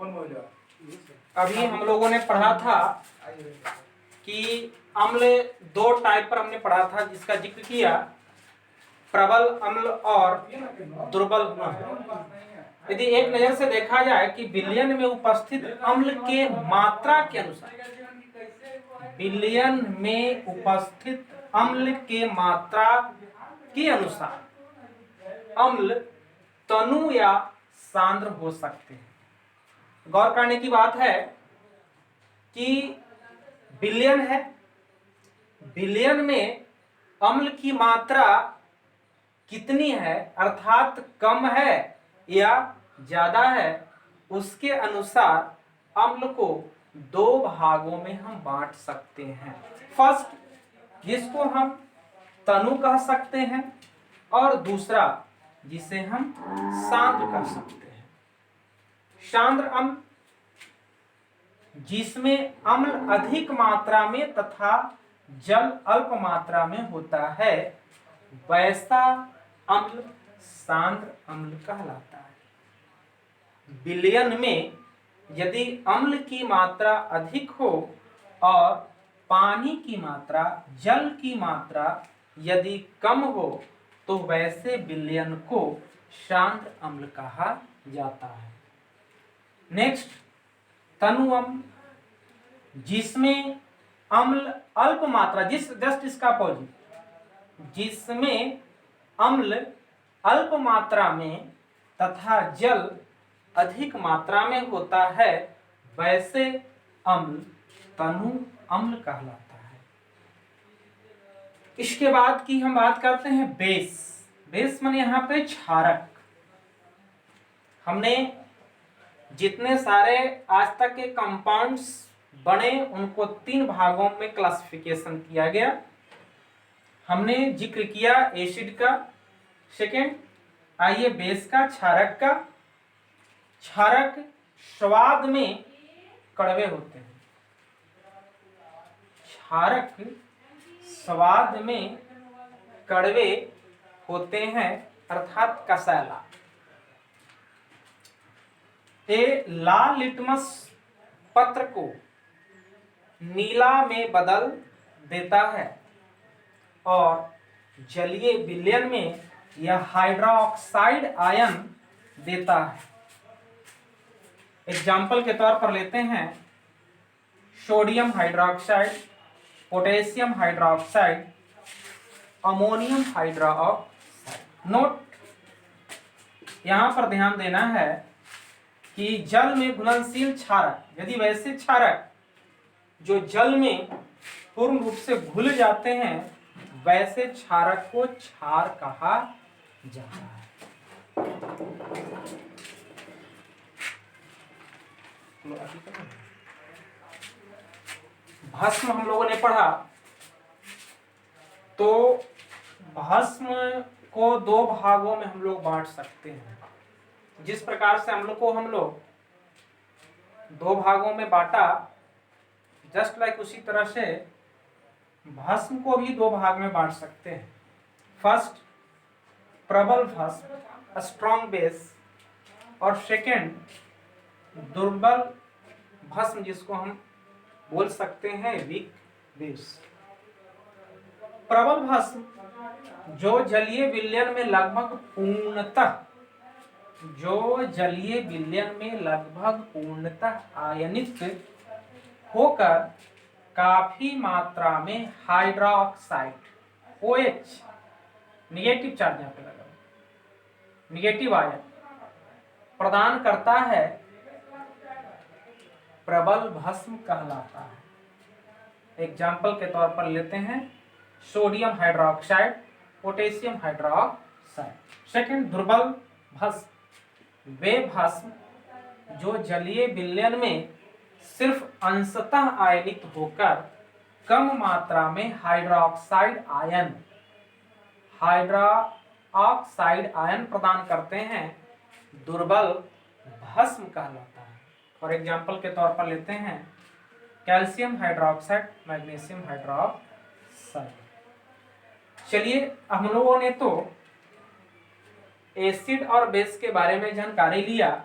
अभी हम लोगों ने पढ़ा था कि अम्ल दो टाइप पर हमने पढ़ा था, जिसका जिक्र किया, प्रबल अम्ल और दुर्बल अम्ल। यदि एक नजर से देखा जाए कि विलयन में उपस्थित अम्ल के मात्रा के अनुसार, विलयन में उपस्थित अम्ल के मात्रा के अनुसार अम्ल तनु या सांद्र हो सकते हैं। गौर करने की बात है कि विलयन है, विलयन में अम्ल की मात्रा कितनी है, अर्थात कम है या ज्यादा है, उसके अनुसार अम्ल को दो भागों में हम बांट सकते हैं। फर्स्ट, जिसको हम तनु कह सकते हैं, और दूसरा जिसे हम सांद्र कह सकते हैं। सांद्र अम्ल, जिसमें अम्ल अधिक मात्रा में तथा जल अल्प मात्रा में होता है, वैसा अम्ल सांद्र अम्ल कहलाता है। विलयन में यदि अम्ल की मात्रा अधिक हो और पानी की मात्रा, जल की मात्रा यदि कम हो, तो वैसे विलयन को सांद्र अम्ल कहा जाता है। नेक्स्ट, तनु अम्ल, जिसमें अम्ल अल्प मात्रा, जस्ट इसका अपोजिट, जिसमें अम्ल अल्प मात्रा में तथा जल अधिक मात्रा में होता है, वैसे अम्ल तनु अम्ल कहलाता है। इसके बाद की हम बात करते हैं बेस। बेस माने यहाँ पे क्षारक। हमने जितने सारे आज तक के कंपाउंड्स बने, उनको 3 भागों में क्लासिफिकेशन किया गया। हमने जिक्र किया एसिड का, सेकेंड आइए बेस का, क्षारक का। क्षारक स्वाद में कड़वे होते हैं, क्षारक स्वाद में कड़वे होते हैं, अर्थात कसैला। ये लाल लिटमस पत्र को नीला में बदल देता है और जलीय विलयन में यह हाइड्रोक्साइड आयन देता है। एग्जाम्पल के तौर पर लेते हैं sodium hydroxide, potassium hydroxide, ammonium hydroxide. Note, यहां पर ध्यान देना है कि जल में घुलनशील क्षारक, यदि वैसे क्षारक जो जल में पूर्ण रूप से घुल जाते हैं, वैसे क्षारक को क्षार कहा जाता है। भस्म हम लोगों ने पढ़ा, तो भस्म को 2 भागों में हम लोग बांट सकते हैं। जिस प्रकार से अम्ल को हम लोग 2 भागों में बांटा, जस्ट लाइक उसी तरह से भस्म को भी 2 भाग में बांट सकते हैं। फर्स्ट, प्रबल भस्म, स्ट्रॉन्ग बेस, और सेकेंड दुर्बल भस्म, जिसको हम बोल सकते हैं वीक बेस। प्रबल भस्म जो जलीय विलयन में लगभग पूर्णतः आयनित होकर काफी मात्रा में हाइड्रोक्साइड, OH, निगेटिव चार्ज यहाँ पे लगा, निगेटिव आयन प्रदान करता है, प्रबल भस्म कहलाता है। एग्जाम्पल के तौर पर लेते हैं sodium hydroxide, potassium hydroxide. Second, दुर्बल भस्म, वे भस्म जो जलीय विलयन में सिर्फ अंशतः आयनित होकर कम मात्रा में हाइड्रोक्साइड आयन प्रदान करते हैं, दुर्बल भस्म कहलाता है। फॉर एग्जाम्पल के तौर पर लेते हैं कैल्शियम हाइड्रोक्साइड, मैग्नीशियम हाइड्रोक्साइड। चलिए, हम लोगों ने तो एसिड और बेस के बारे में जानकारी लिया,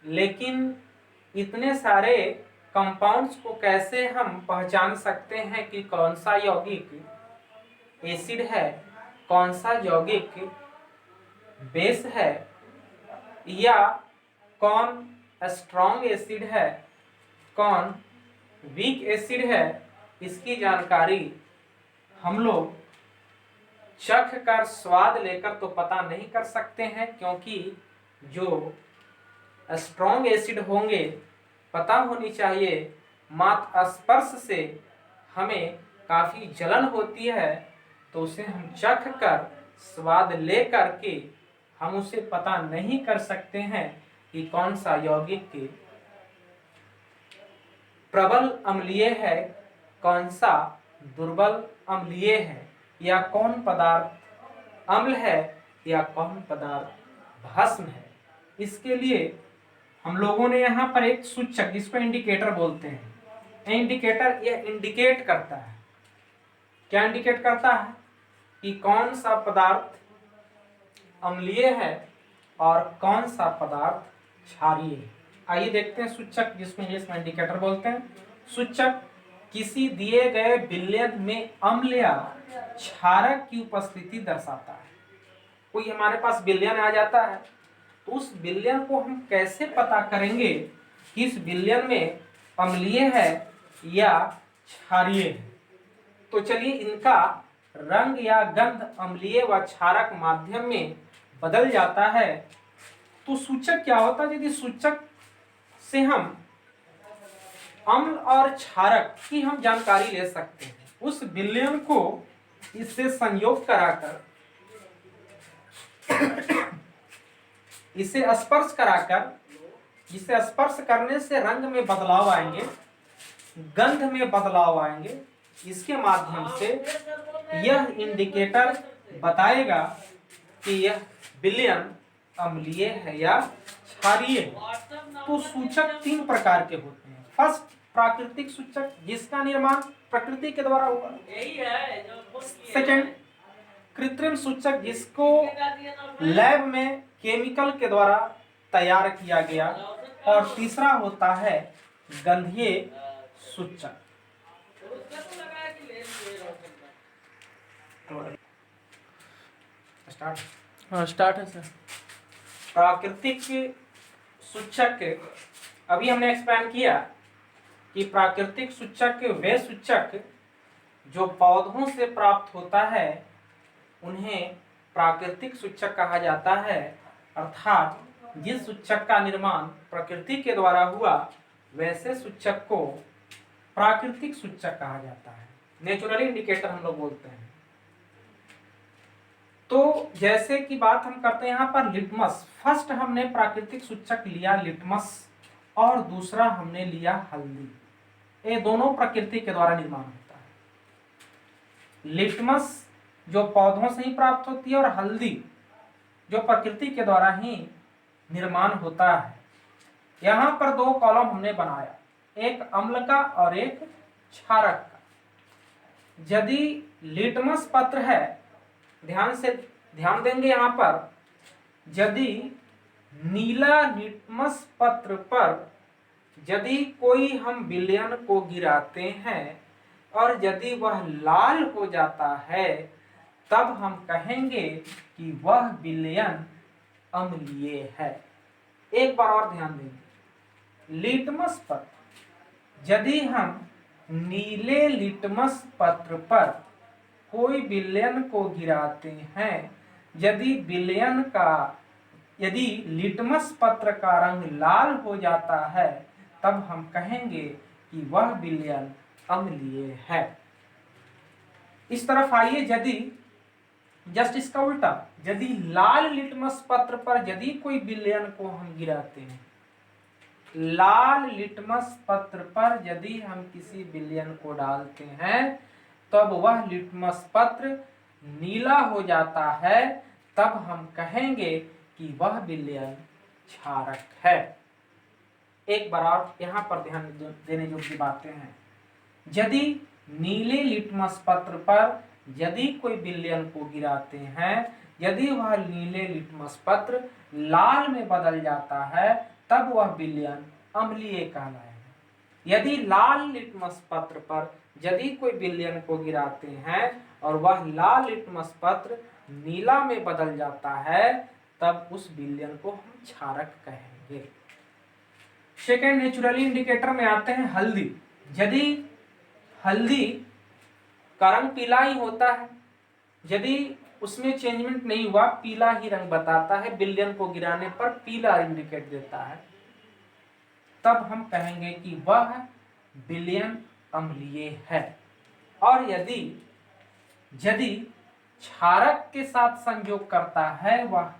लेकिन इतने सारे कंपाउंड्स को कैसे हम पहचान सकते हैं कि कौन सा यौगिक एसिड है, कौन सा यौगिक बेस है, या कौन स्ट्रॉन्ग एसिड है, कौन वीक एसिड है, इसकी जानकारी हम लोग चख कर स्वाद लेकर तो पता नहीं कर सकते हैं, क्योंकि जो स्ट्रॉन्ग एसिड होंगे पता होनी चाहिए, मात्र स्पर्श से हमें काफी जलन होती है, तो उसे हम चख कर स्वाद ले करके हम उसे पता नहीं कर सकते हैं कि कौन सा यौगिक प्रबल अम्लीय है, कौन सा दुर्बल अम्लीय है, या कौन पदार्थ अम्ल है या कौन पदार्थ भस्म है। इसके लिए हम लोगों ने यहाँ पर एक सूचक जिसको इंडिकेटर बोलते हैं, इंडिकेटर यह इंडिकेट करता है, क्या इंडिकेट करता है कि कौन सा पदार्थ अम्लीय है और कौन सा पदार्थ क्षारीय है। आइए देखते हैं सूचक जिसको इंग्लिश में इंडिकेटर बोलते हैं। सूचक किसी दिए गए विलयन में अम्ल या क्षारक की उपस्थिति दर्शाता है। कोई हमारे पास विलयन आ जाता है तो उस विलयन को हम कैसे पता करेंगे कि इस विलयन में अम्लीय है या क्षारीय है। तो चलिए इनका रंग या गंध अम्लीय व क्षारक माध्यम में बदल जाता है तो सूचक क्या होता है। यदि सूचक से हम अम्ल और क्षारक की हम जानकारी ले सकते हैं, उस विलयन को इससे संयोग कराकर इसे स्पर्श कराकर, जिसे स्पर्श करने से रंग में बदलाव आएंगे, गंध में बदलाव आएंगे, इसके माध्यम से यह इंडिकेटर बताएगा कि यह विलयन अम्लीय है या क्षारीय है। तो सूचक तीन प्रकार के होते हैं। फर्स्ट, प्राकृतिक सूचक जिसका निर्माण प्रकृति के द्वारा हुआ। सेकंड, कृत्रिम सूचक जिसको लैब में केमिकल के द्वारा तैयार किया गया। और तीसरा होता है गंधीय सूचक। स्टार्ट है सर। प्राकृतिक सूचक अभी हमने एक्सप्लेन किया कि प्राकृतिक सूचक वे सूचक जो पौधों से प्राप्त होता है उन्हें प्राकृतिक सूचक कहा जाता है, अर्थात जिस सूचक का निर्माण प्रकृति के द्वारा हुआ वैसे सूचक को प्राकृतिक सूचक कहा जाता है। नेचुरली इंडिकेटर हम लोग बोलते हैं। तो जैसे कि बात हम करते हैं यहाँ पर लिटमस। फर्स्ट हमने प्राकृतिक सूचक लिया लिटमस और दूसरा हमने लिया हल्दी। ये दोनों प्रकृति के द्वारा निर्माण होता है। लिटमस जो पौधों से ही प्राप्त होती है और हल्दी जो प्रकृति के द्वारा ही निर्माण होता है। यहाँ पर दो कॉलम हमने बनाया, एक अम्ल का और एक क्षारक का। यदि लिटमस पत्र है, ध्यान देंगे यहाँ पर, यदि नीला लिटमस पत्र पर यदि कोई हम विलयन को गिराते हैं और यदि वह लाल हो जाता है तब हम कहेंगे कि वह विलयन अम्लीय है। एक बार और ध्यान देंगे, लिटमस पत्र, यदि हम नीले लिटमस पत्र पर कोई विलयन को गिराते हैं, यदि लिटमस पत्र का रंग लाल हो जाता है तब हम कहेंगे कि वह विलयन अम्लीय है। इस तरफ आइए, यदि जस्ट इसका उल्टा, यदि लाल लिटमस पत्र पर यदि कोई विलयन को हम गिराते हैं, लाल लिटमस पत्र पर यदि हम किसी विलयन को डालते हैं तब वह लिटमस पत्र नीला हो जाता है, तब हम कहेंगे कि वह विलयन क्षारक है। एक बार और यहाँ पर ध्यान देने योग्य बातें हैं। यदि नीले लिटमस पत्र पर यदि कोई विलयन को गिराते हैं, यदि वह नीले लिटमस पत्र लाल में बदल जाता है तब वह विलयन अम्लीय कहलाएगा। यदि लाल लिटमस पत्र पर यदि कोई विलयन को गिराते हैं और वह लाल लिटमस पत्र नीला में बदल जाता है, तब उस विलयन को हम क्षारक कहेंगे। सेकेंड नेचुरली इंडिकेटर में आते हैं हल्दी। यदि हल्दी का रंग पीला ही होता है, यदि उसमें चेंजमेंट नहीं हुआ, पीला ही रंग बताता है, विलयन को गिराने पर पीला इंडिकेट देता है, तब हम कहेंगे कि वह विलयन अम्लीय है। और यदि क्षारक के साथ संयोग करता है वह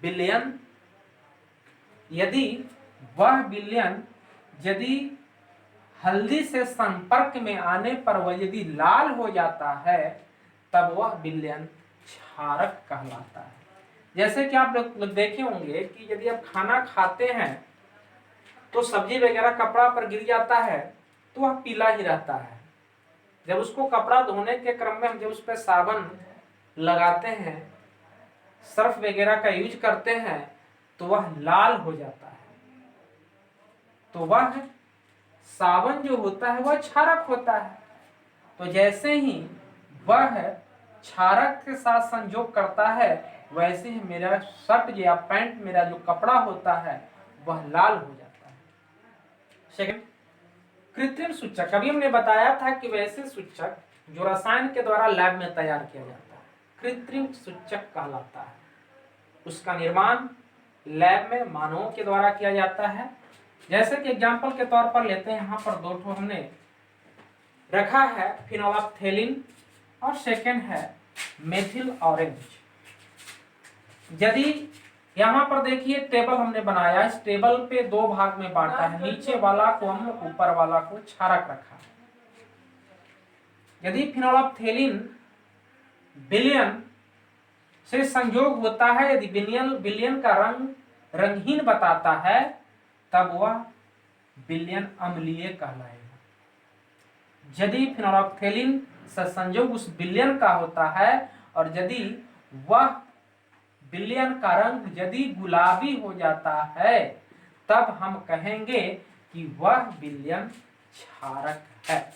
विलयन, यदि हल्दी से संपर्क में आने पर वह यदि लाल हो जाता है, तब वह विलयन क्षारक कहलाता है। जैसे कि आप लोग देखे होंगे कि यदि आप खाना खाते हैं तो सब्जी वगैरह कपड़ा पर गिर जाता है तो वह पीला ही रहता है। जब उसको कपड़ा धोने के क्रम में हम जब उस पर साबुन लगाते हैं, सर्फ वगैरह का यूज करते हैं, तो वह लाल हो जाता है। तो वह साबुन जो होता है वह क्षारक होता है। तो जैसे ही वह क्षारक के साथ संयोग करता है, वैसे ही मेरा शर्ट या पैंट, मेरा जो कपड़ा होता है वह लाल हो जाता है। सेकंड, कृत्रिम सूचक। अभी हमने बताया था कि वैसे सूचक जो रसायन के द्वारा लैब में तैयार किया जाता है कृत्रिम सूचक कहलाता है। उसका निर्माण लैब में मानवों के द्वारा किया जाता है। जैसे कि एग्जांपल के तौर पर लेते हैं, यहाँ पर दो ठो हमने रखा है, फिनोल्फ्थेलिन और सेकेंड है मेथिल ऑरेंज। यदि यहाँ पर देखिए टेबल हमने बनाया, इस टेबल पे दो भाग में बांटा है, नीचे वाला को अम्ल, ऊपर वाला को क्षारक रखा है। यदि फिनोल्फ्थेलिन विलयन से संयोग होता है, यदि विलयन का रंग रंगहीन बताता है, तब वह विलयन अम्लीय कहलाएगा। यदि फिनोल्फ्थेलिन से संयोग उस विलयन का होता है और यदि वह विलयन का रंग यदि गुलाबी हो जाता है, तब हम कहेंगे कि वह विलयन क्षारक है।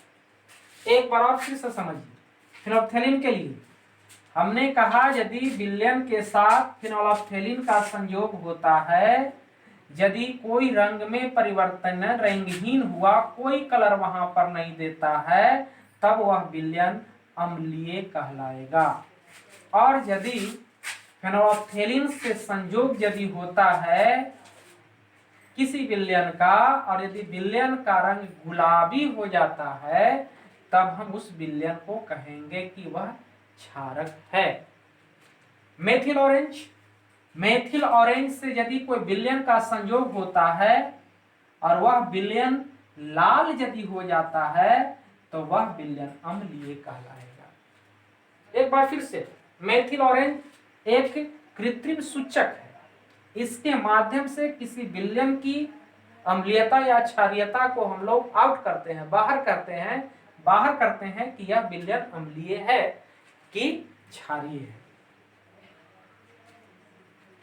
एक बार और फिर से समझिए। फिनोल्फ्थेलिन के लिए हमने कहा यदि विलयन के साथ फिनोल्फ्थेलिन का संयोग होता है, यदि कोई रंग में परिवर्तन रंगहीन हुआ, कोई कलर वहां पर नहीं देता है, तब वह विलयन अम्लीय कहलाएगा। और यदि फिनोल्फ्थेलिन से संयोग यदि होता है किसी विलयन का और यदि विलयन का रंग गुलाबी हो जाता है, तब हम उस विलयन को कहेंगे कि वह क्षारक है। Methyl orange. मेथिल ऑरेंज से यदि कोई विलयन का संयोग होता है और वह विलयन लाल यदि हो जाता है, तो वह विलयन अम्लीय कहलाएगा। एक बार फिर से, मेथिल ऑरेंज एक कृत्रिम सूचक है। इसके माध्यम से किसी विलयन की अम्लीयता या क्षारीयता को हम लोग आउट करते हैं, बाहर करते हैं कि यह विलयन अम्लीय है कि क्षारीय है।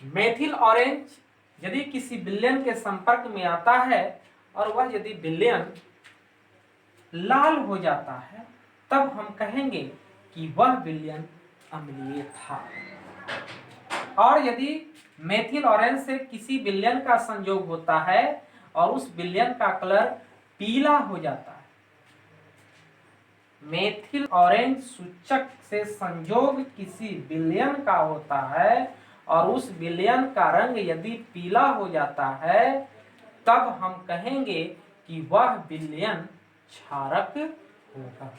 मेथिल ऑरेंज यदि किसी विलयन के संपर्क में आता है और वह यदि विलयन लाल हो जाता है, तब हम कहेंगे कि वह विलयन अम्लीय था। और यदि मेथिल ऑरेंज से किसी विलयन का संयोग होता है और उस विलयन का कलर पीला हो जाता है, मेथिल ऑरेंज सूचक से संयोग किसी विलयन का होता है और उस विलयन का रंग यदि पीला हो जाता है, तब हम कहेंगे कि वह विलयन क्षारक होगा।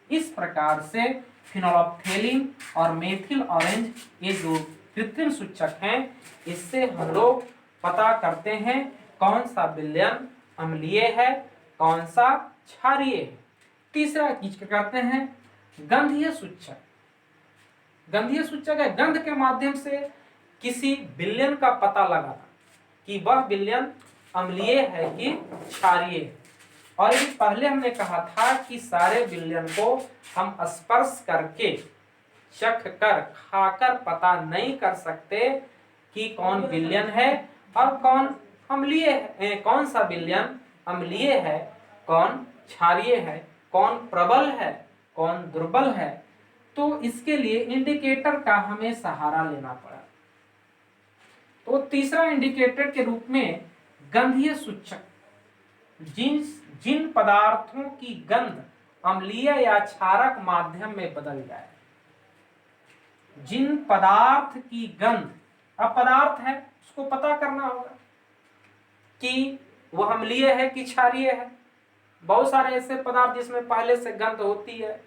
इस प्रकार से फिनोल्फ्थेलिन और मेथिल ऑरेंज ये दो कृत्रिम सूचक हैं। इससे हम लोग पता करते हैं कौन सा विलयन अम्लीय है, कौन सा क्षारीय है। तीसरा चीज क्या कहते हैं, गंधीय सूचक। गंधीय सूचक है गंध के माध्यम से किसी विलयन का पता लगाना कि वह विलयन अम्लीय है कि क्षारीय है। और ये पहले हमने कहा था कि सारे विलयन को हम स्पर्श करके, चख कर, खाकर पता नहीं कर सकते कि कौन विलयन है और कौन अम्लीय है, कौन सा विलयन अम्लीय है, कौन क्षारीय है, कौन प्रबल है, कौन दुर्बल है। तो इसके लिए इंडिकेटर का हमें सहारा लेना पड़ा। तो तीसरा इंडिकेटर के रूप में गंधीय सूचक, जिन पदार्थों की गंध अम्लीय या क्षारक माध्यम में बदल जाए, जिन पदार्थ की गंध, अब पदार्थ है उसको पता करना होगा कि वह अम्लीय है कि क्षारीय है। बहुत सारे ऐसे पदार्थ जिसमें पहले से गंध होती है,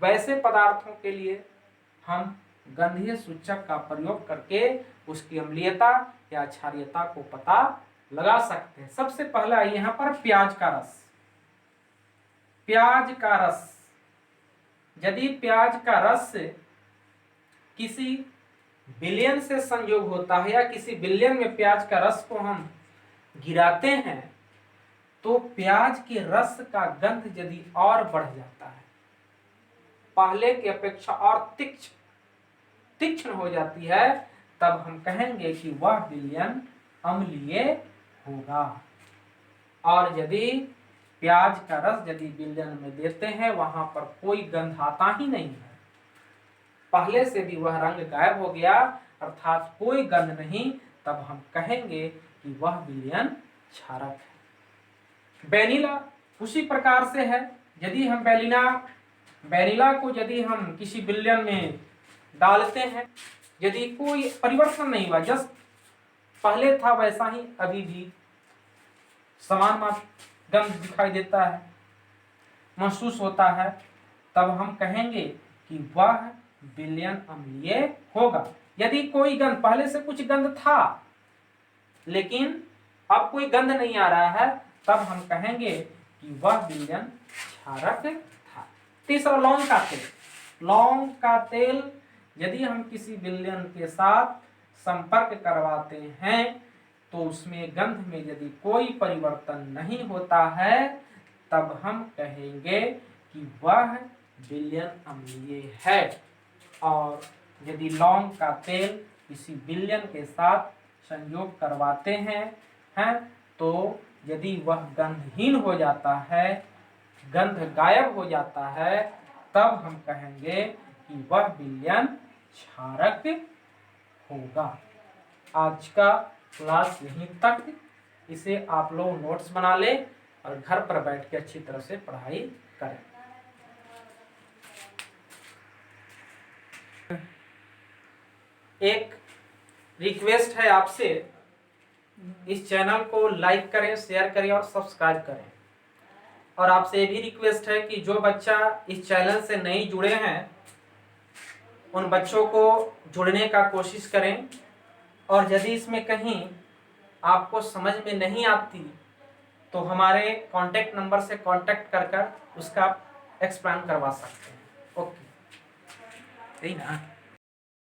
वैसे पदार्थों के लिए हम गंधीय सूचक का प्रयोग करके उसकी अम्लीयता या क्षारीयता को पता लगा सकते हैं। सबसे पहला यहाँ पर प्याज का रस। प्याज का रस, यदि प्याज का रस किसी विलयन से संयोग होता है या किसी विलयन में प्याज का रस को हम गिराते हैं, तो प्याज के रस का गंध यदि और बढ़ जाता है, पहले की अपेक्षा और तीक्ष्ण हो जाती है, तब हम कहेंगे कि वह विलयन अम्लीय होगा। और यदि प्याज का रस यदि विलयन में देते हैं, वहां पर कोई गंध आता ही नहीं है, पहले से भी वह रंग गायब हो गया, अर्थात कोई गंध नहीं, तब हम कहेंगे कि वह विलयन क्षारक है। वेनिला उसी प्रकार से है। यदि हम वेनिला को यदि हम किसी विलयन में डालते हैं, यदि कोई परिवर्तन नहीं हुआ, जस्ट पहले था वैसा ही अभी भी समान गंध दिखाई देता है, महसूस होता है, तब हम कहेंगे कि वह विलयन अम्लीय होगा। यदि कोई गंध, पहले से कुछ गंध था लेकिन अब कोई गंध नहीं आ रहा है, तब हम कहेंगे कि वह विलयन क्षारक था। तीसरा लौंग का तेल। लौंग का तेल यदि हम किसी विलयन के साथ संपर्क करवाते हैं, तो उसमें गंध में यदि कोई परिवर्तन नहीं होता है, तब हम कहेंगे कि वह विलयन अम्लीय है। और यदि लौंग का तेल किसी विलयन के साथ संयोग करवाते हैं तो यदि वह गंधहीन हो जाता है, गंध गायब हो जाता है, तब हम कहेंगे कि वह विलयन क्षारक होगा। आज का क्लास यहीं तक। इसे आप लोग नोट्स बना ले और घर पर बैठ के अच्छी तरह से पढ़ाई करें। एक रिक्वेस्ट है आपसे, इस चैनल को लाइक करें, शेयर करें और सब्सक्राइब करें। और आपसे ये भी रिक्वेस्ट है कि जो बच्चा इस चैनल से नहीं जुड़े हैं, उन बच्चों को जुड़ने का कोशिश करें। और यदि इसमें कहीं आपको समझ में नहीं आती, तो हमारे कांटेक्ट नंबर से कांटेक्ट कर उसका एक्सप्लेन करवा सकते हैं। ओके, सही ना।